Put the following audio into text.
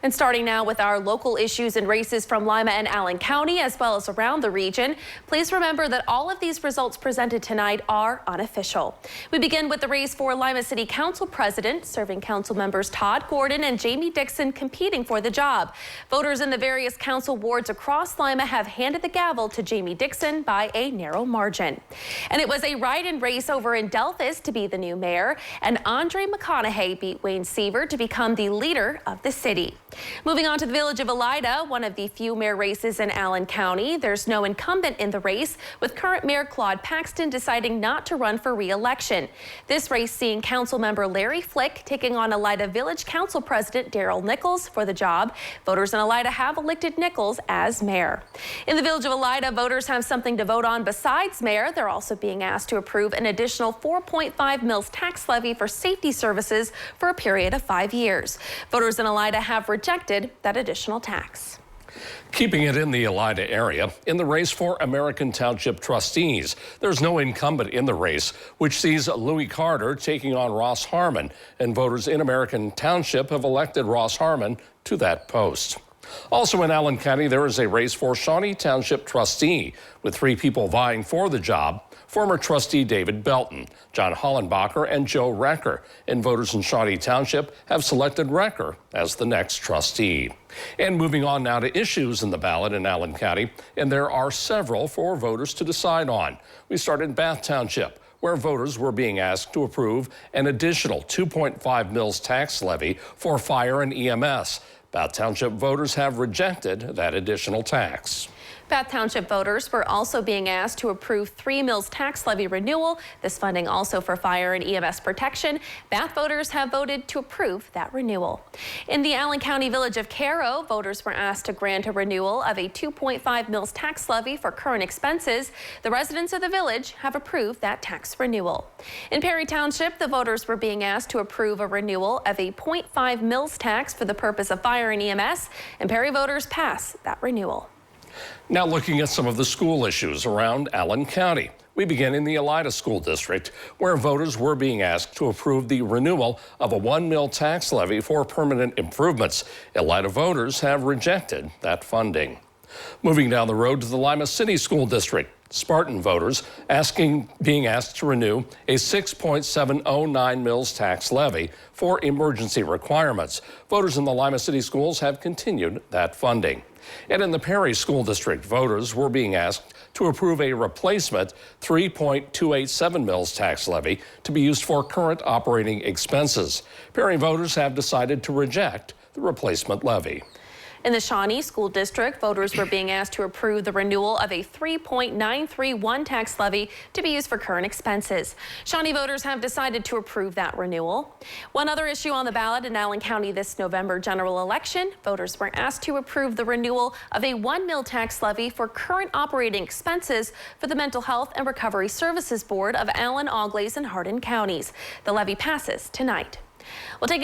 And starting now with our local issues and races from Lima and Allen County, as well as around the region. Please remember that all of these results presented tonight are unofficial. We begin with the race for Lima City Council President, serving council members Todd Gordon and Jamie Dixon competing for the job. Voters in the various council wards across Lima have handed the gavel to Jamie Dixon by a narrow margin. And it was a write-in race over in Delphos to be the new mayor, and Andre McConaughey beat Wayne Seaver to become the leader of the city. Moving on to the village of Elida, one of the few mayor races in Allen County. There's no incumbent in the race, with current Mayor Claude Paxton deciding not to run for re-election. This race seeing council member Larry Flick taking on Elida Village Council President Daryl Nichols for the job. Voters in Elida have elected Nichols as mayor. In the village of Elida, voters have something to vote on besides mayor. They're also being asked to approve an additional 4.5 mils tax levy for safety services for a period of 5 years. Voters in Elida have rejected that additional tax. Keeping it in the Elida area, in the race for American Township trustees, there's no incumbent in the race, which sees Louis Carter taking on Ross Harmon, and voters in American Township have elected Ross Harmon to that post. Also in Allen County, there is a race for Shawnee Township trustee, with 3 people vying for the job: former trustee David Belton, John Hollenbacher, and Joe Recker. And voters in Shawnee Township have selected Recker as the next trustee. And moving on now to issues in the ballot in Allen County, and there are several for voters to decide on. We start in Bath Township, where voters were being asked to approve an additional 2.5 mils tax levy for fire and EMS. Bath Township voters have rejected that additional tax. Bath Township voters were also being asked to approve 3 mils tax levy renewal. This funding also for fire and EMS protection. Bath voters have voted to approve that renewal. In the Allen County village of Caro, voters were asked to grant a renewal of a 2.5 mils tax levy for current expenses. The residents of the village have approved that tax renewal. In Perry Township, the voters were being asked to approve a renewal of a 0.5 mils tax for the purpose of fire and EMS, and Perry voters passed that renewal. Now looking at some of the school issues around Allen County. We begin in the Elida School District, where voters were being asked to approve the renewal of a 1 mil tax levy for permanent improvements. Elida voters have rejected that funding. Moving down the road to the Lima City School District, Spartan voters being asked to renew a 6.709 mils tax levy for emergency requirements. Voters in the Lima City schools have continued that funding. And in the Perry School District, voters were being asked to approve a replacement 3.287 mils tax levy to be used for current operating expenses. Perry voters have decided to reject the replacement levy. In the Shawnee School District, voters were being asked to approve the renewal of a 3.931 tax levy to be used for current expenses. Shawnee voters have decided to approve that renewal. One other issue on the ballot in Allen County this November general election, voters were asked to approve the renewal of a 1 mil tax levy for current operating expenses for the Mental Health and Recovery Services Board of Allen, Auglaize, and Hardin counties. The levy passes tonight. We'll take